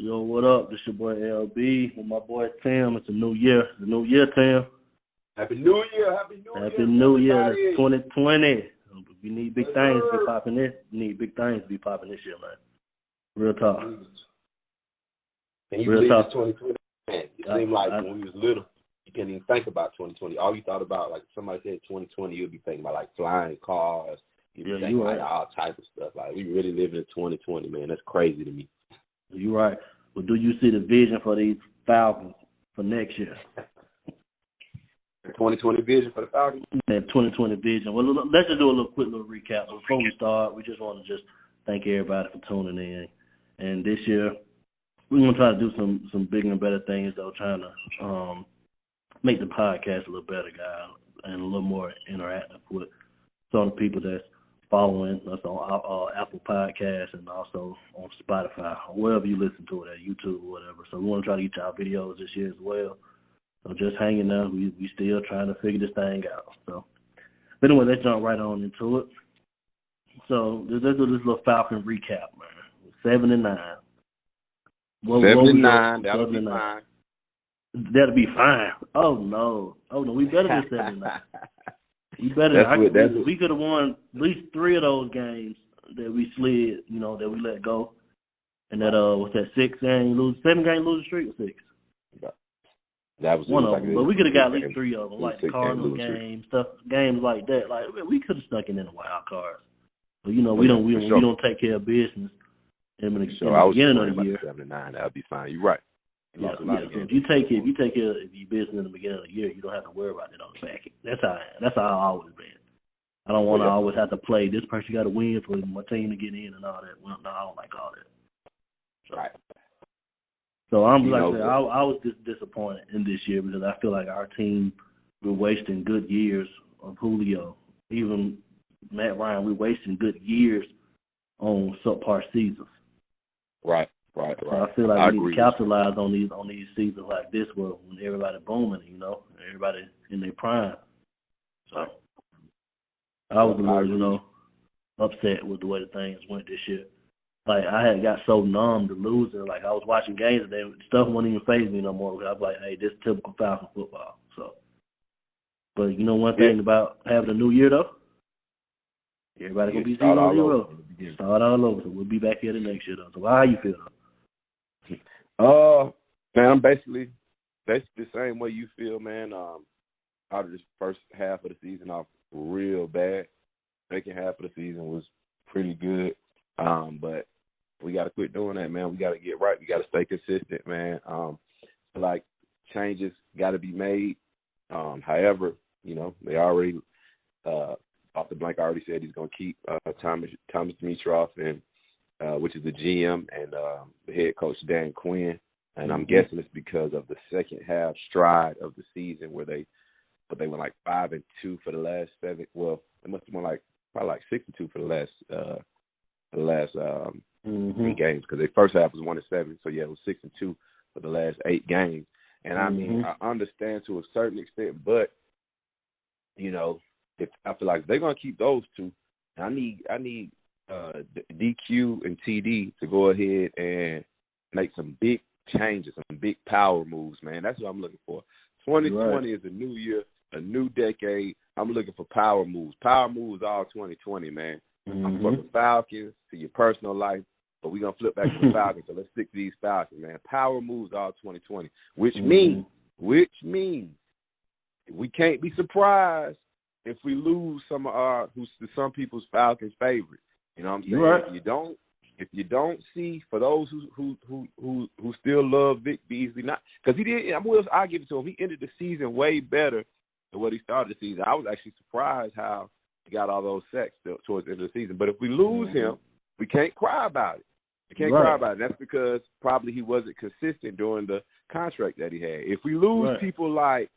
Yo, what up? This your boy LB with my boy Tim. It's a new year. It's a new year, Tim. Happy New Year. Happy New Year. Happy New Year. It's 2020. We need big things to be popping this. We need big things to be popping this year, man. Real talk. And you believe it's 2020? Man, it seemed like when we was little, you couldn't even think about 2020. All you thought about, like somebody said 2020, you'd be thinking about like flying cars. You'd be thinking like all type of stuff. Like we really living in 2020, man. That's crazy to me. You're right. Well, do you see the vision for these Falcons for next year? The 2020 vision for the Falcons? Yeah, 2020 vision. Well, let's just do a quick little recap. Before we start, we just want to just thank everybody for tuning in. And this year, we're going to try to do some bigger and better things, though, trying to make the podcast a little better, guys, and a little more interactive with some of the people that's following us on Apple Podcasts and also on Spotify, or wherever you listen to it, at YouTube or whatever. So we want to try to get y'all videos this year as well. So just hanging out. We still trying to figure this thing out. So, but anyway, let's jump right on into it. So let's do this little Falcon recap, man. 7-9. 7-9. That'll be fine. That'll be fine. Oh no. We better than 7-9. We better. We could have won at least 3 of those games that we slid, that we let go. And that was that 7-game losing streak or 6? Yeah. That was one of them. But we could have got at least 3 of them, like the Cardinals games, games like that. Like we could have stuck in the wild cards. But we don't take care of business. In the beginning of the year, 7-9, that'll be fine. You're right. So if you take care of your business in the beginning of the year, you don't have to worry about it on the back end. That's how I've always been. I don't want to always have to play. This person got to win for my team to get in and all that. Well, no, I don't like all that. So, right. So I was just disappointed in this year because I feel like our team, we're wasting good years of Julio. Even Matt Ryan, we're wasting good years on subpar seasons. Right. So I feel like we need to capitalize on these seasons like this when everybody booming, everybody in their prime. So I was a little, upset with the way the things went this year. Like I had got so numb to losing. Like I was watching games and then stuff wouldn't even faze me no more. I was like, hey, this is typical Falcon football. So, but one thing about having a new year though, everybody gonna be 0-0. Start all over. So we'll be back here the next year though. So how you feel though? Man, I'm basically the same way you feel, man. Out of this first half of the season off real bad. Second half of the season was pretty good. But we gotta quit doing that, man. We gotta get right. We gotta stay consistent, man. Like changes gotta be made. However, they already off the blank already said he's gonna keep Thomas Dimitroff and which is the GM and the head coach Dan Quinn. And I'm guessing it's because of the second half stride of the season where they went like 5-2 for the last 7. Well, it must have been probably like 6-2 for the last 8 games because their first half was 1-7. So yeah, it was 6-2 for the last 8 games. And I mean, I understand to a certain extent, but if I feel like they're gonna keep those 2, I need DQ and TD to go ahead and make some big changes, some big power moves, man. That's what I'm looking for. 2020 is a new year, a new decade. I'm looking for power moves. Power moves all 2020, man. I'm from the Falcons to your personal life, but we're going to flip back to the Falcons, so let's stick to these Falcons, man. Power moves all 2020, which means we can't be surprised if we lose some people's Falcons favorite. You know what I'm saying? Right. If you don't see, for those who still love Vic Beasley, not because he did. I'll give it to him. He ended the season way better than what he started the season. I was actually surprised how he got all those sacks towards the end of the season. But if we lose him, we can't cry about it. We can't cry about it. That's because probably he wasn't consistent during the contract that he had. If we lose people like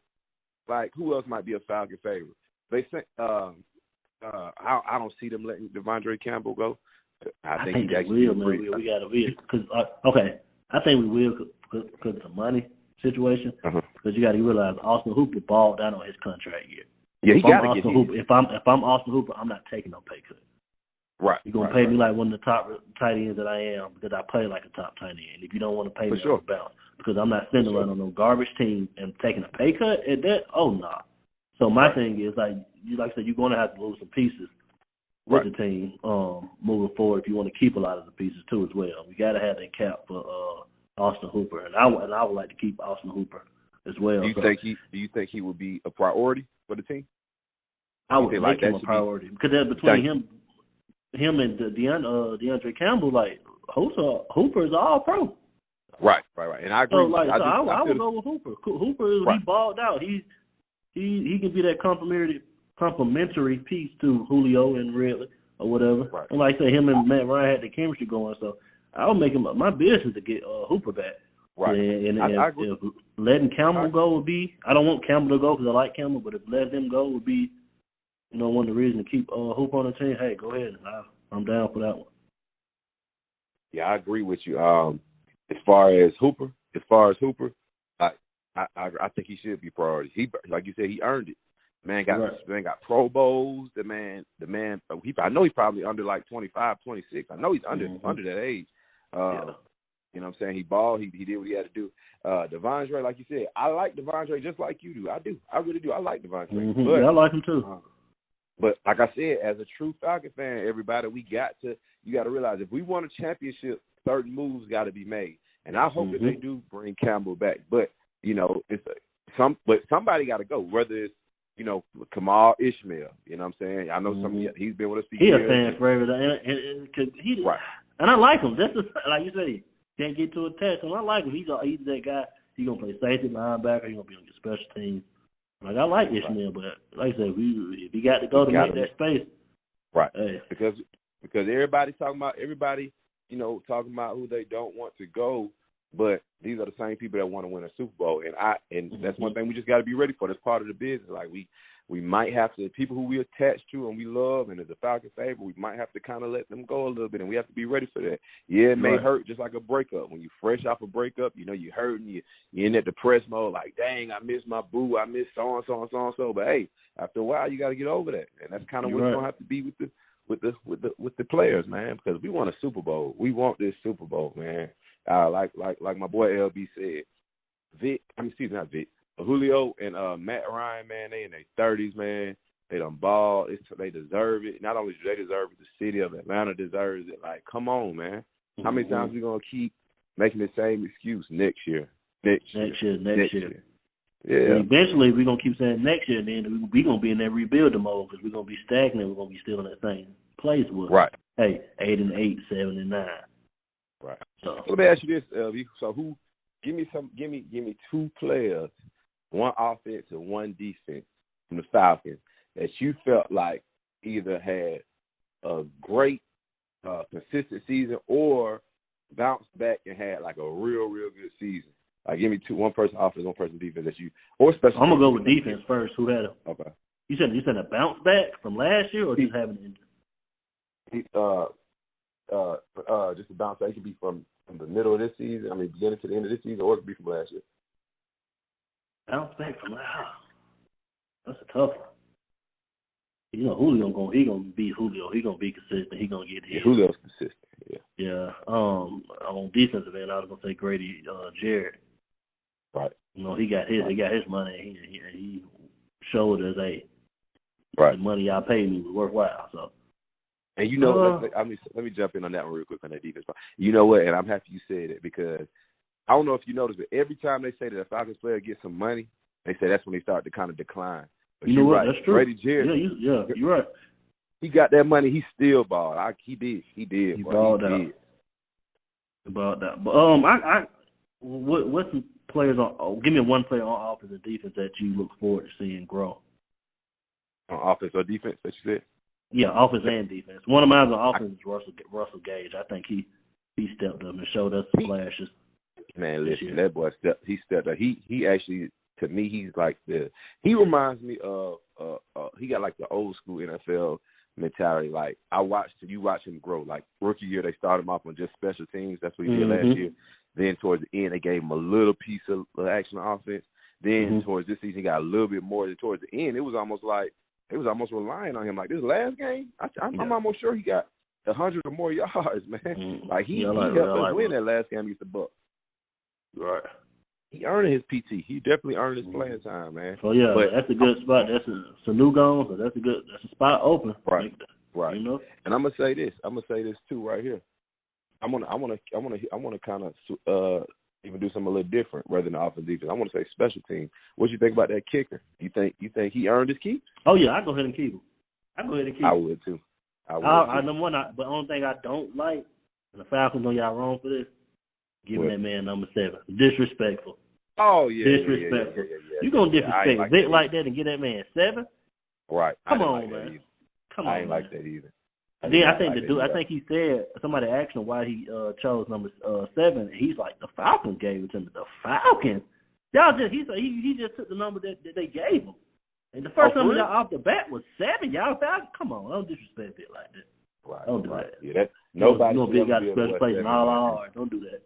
who else might be a Falcon favorite? They say I don't see them letting Devondre Campbell go. I think they will, man. We got to be because I think we will because of the money situation. Because you got to realize Austin Hooper balled down on his contract year. Yeah, he got to get Hooper. If I'm Austin Hooper, I'm not taking no pay cut. Right. You're gonna pay me like one of the top tight ends that I am because I play like a top tight end. If you don't want to pay me, sure. I'll bounce because I'm not sending on no garbage team and taking a pay cut at that. Oh no. Nah. So my thing is like I said, you're gonna have to lose some pieces with the team moving forward if you want to keep a lot of the pieces too as well. We got to have that cap for Austin Hooper, and I would like to keep Austin Hooper as well. Do you think he would be a priority for the team? I would make him a priority because between him and DeAndre Campbell, like Hooper is all pro. Right. And I agree. So I would go with Hooper. Hooper he balled out. He can be that complementary piece to Julio and Ridley or whatever. Right. And like I say, him and Matt Ryan had the chemistry going, so I'll make him my business to get Hooper back. Right. And if letting Campbell go would be, I don't want Campbell to go because I like Campbell, but if letting him go would be, one of the reasons to keep Hooper on the team, hey, go ahead. I'm down for that one. Yeah, I agree with you. As far as Hooper, I think he should be priority. He, like you said, he earned it. Man got Pro Bowls. The man. I know he's probably under like 25, 26. I know he's under that age. You know what I'm saying? He balled. He did what he had to do. Devondre, like you said, I like Devondre just like you do. I do. I really do. I like Devondre. Mm-hmm. But, I like him too. But like I said, as a true Falcon fan, everybody, you got to realize if we want a championship, certain moves got to be made. And I hope that they do bring Campbell back. But but somebody got to go. Whether it's Kamal Ishmael, you know what I'm saying? I know he's been with us for years. He's a fan forever, and I like him. That's like you say, can't get too attached. And I like him. He's that guy. He's gonna play safety, linebacker. He's gonna be on your special teams. Like I like Ishmael, but like I said, if he got to go to make that space, right? Hey. Because everybody's talking about talking about who they don't want to go. But these are the same people that want to win a Super Bowl, and that's one thing we just got to be ready for. That's part of the business. Like we might have to, people who we attach to and we love, and as a Falcon favorite, we might have to kind of let them go a little bit, and we have to be ready for that. Yeah, it may hurt just like a breakup. When you fresh off a breakup, you hurt and you're in that depressed mode. Like, dang, I miss my boo, I miss so and so and so and so. But hey, after a while, you got to get over that, and that's kind of what it's gonna have to be with the players, man, because we want a Super Bowl. We want this Super Bowl, man. Like my boy LB said, Julio and Matt Ryan, man, they in their 30s, man. They done ball. They deserve it. Not only do they deserve it, the city of Atlanta deserves it. Like, come on, man. How many times we gonna keep making the same excuse next year? Next year. Yeah. And eventually, we're gonna keep saying next year, and then we're gonna be in that rebuilding mode because we're gonna be stagnant. We're gonna be still in that same place with 8-8, 7-9. Right. So let me ask you this, LB. So give me two players, one offense and one defense from the Falcons that you felt like either had a great consistent season or bounced back and had like a real good season. Like give me one person offense, one person defense that you or special. I'm gonna go with defense first. Who had a okay? You said a bounce back from last year or just having an injury? Just a bounce back. It could be from the middle of this season. I mean, beginning to the end of this season, or it could be from last year. Bounce back from that's a tough one. Julio he gonna be Julio. He gonna be consistent. He gonna get hit. Yeah, Julio's consistent. Yeah. On defensive end, I was gonna say Grady Jarrett. Right. He got his money. He showed us the money y'all paid me was worthwhile. So. And let me jump in on that one real quick on that defense part. You know what? And I'm happy you said it because I don't know if you noticed, but every time they say that a Falcons player gets some money, they say that's when they start to kind of decline. But you know what? Right. That's true. Grady Jarrett, you're right. He got that money. He still balled. He did. He balled out. He balled out. But what's some players on? Give me one player on offense and defense that you look forward to seeing grow. On offense or defense, that you said. Yeah, offense and defense. One of mine on offense is Russell Gage. I think he stepped up and showed us some flashes. Man, listen, that boy stepped up. He actually, to me, he's like he reminds me of he got like the old school NFL mentality. Like you watch him grow. Like rookie year, they started him off on just special teams. That's what he did last year. Then towards the end, they gave him a little piece of action on offense. Then towards this season, he got a little bit more. Then towards the end, it was almost relying on him. Like this last game, I'm almost sure he got 100 or more yards, man. Like he Yeah, helped us win that last game against the Bucs. Right. He earned his PT. He definitely earned his playing time, man. So yeah, that's a good spot. That's a new gone. So that's a spot open. Right. Right. You know. And I'm gonna say this too right here. I wanna kind of even do something a little different rather than offense defense. I want to say special team. What you think about that kicker? You think he earned his keep? Oh yeah, I go ahead and keep him. I would too. Number one, but the only thing I don't like, and the Falcons know y'all wrong for this, giving that man number 7. Disrespectful. Oh yeah. Disrespectful. Yeah. You gonna disrespect Vic like that and get that man 7? Right. Come on, man. I ain't like that either. Then I think I think he said, somebody asked him why he chose number 7. He's like, the Falcons gave it to me. The Falcons? Y'all just he just took the number that they gave him. And the first number y'all off the bat was 7. Y'all Falcons? Come on, don't disrespect it like that. Right. Don't do that. Yeah, nobody. You know, Big got a special place in all our hearts. Don't do that.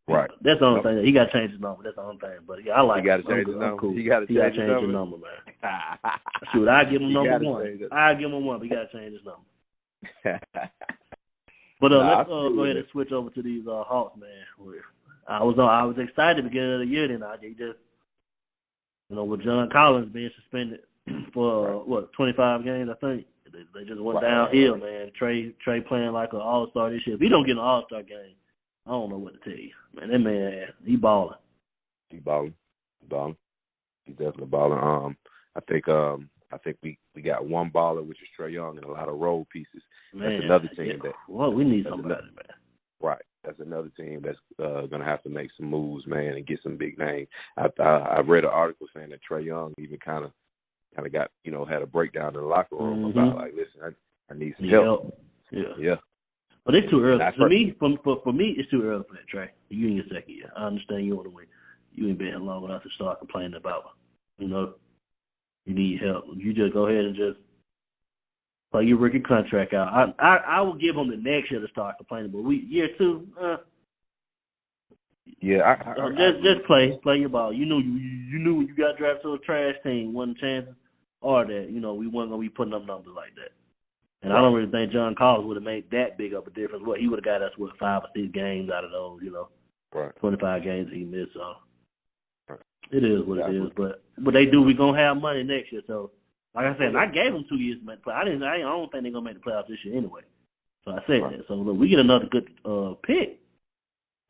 Right. That's the only thing. He got to change his number. That's the only thing. But yeah, I like. He got to change his number. Cool. He got to change his number, man. Shoot, I give him number 1. I give him 1. But he got to change his number. But let's go ahead and switch over to these Hawks, man. I was excited at the beginning of the year. Then they just, with John Collins being suspended for 25 games, I think they just went downhill, man. Trey playing like an all-star this year. If he don't get an all-star game, I don't know what to tell you, man. That man, he balling. He balling. He's definitely balling. I think we got one baller, which is Trae Young, and a lot of role pieces. Man, that's another team we need somebody, man. Right. That's another team that's going to have to make some moves, man, and get some big names. I read an article saying that Trae Young even kind of got, had a breakdown in the locker room about, like, listen, I need some help. Yeah. But it's too early. For me, it's too early for that, Trey. You in your second year. I understand you want to win. You ain't been here long enough to start complaining about, you need help. You just go ahead and just play your rookie contract out. I will give him the next year to start complaining, but year 2, yeah, just play your ball. You knew when you got drafted to a trash team, wasn't chances, or that we weren't gonna be putting up numbers like that. And I don't really think John Collins would have made that big of a difference. He would have got us 5 or 6 games out of those, right. 25 games he missed. So it is what it is. But they do. We gonna have money next year. So like I said, I gave them 2 years to make the playoffs. I don't think they're gonna make the playoffs this year anyway. So I said that. So look, we get another good pick.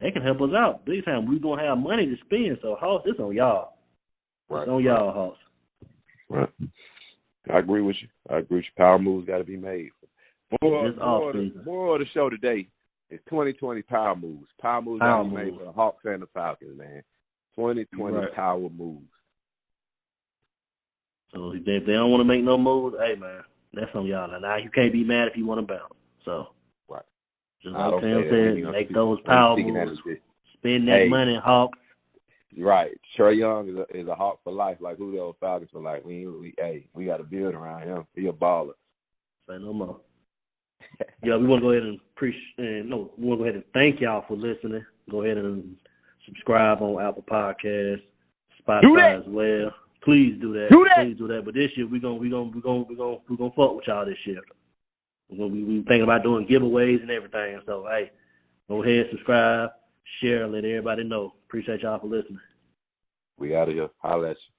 They can help us out big time. We gonna have money to spend. So Hawks, it's on y'all. Right. It's on y'all, Hawks. Right. I agree with you. Power moves got to be made. More of the show today is 2020 power moves. Power moves got to be made for the Hawks and the Falcons, man. 2020 power moves. So if they don't want to make no moves, hey, man, that's on y'all. Now you can't be mad if you want to bounce. So just like Tim said, make those power moves. Spend that money, Hawks. Right. Trae Young is a Hawk for life, like Julio Falcons for life. We got to build around him. He a baller. Say no more. Yeah, we want to go ahead and we want to go ahead and thank y'all for listening. Go ahead and subscribe on Apple Podcasts, Spotify as well. Please do that. Please do that. But this year we gonna fuck with y'all this year. We thinking about doing giveaways and everything. So hey, go ahead, subscribe, share, let everybody know. Appreciate y'all for listening. We out of here. Holla at you.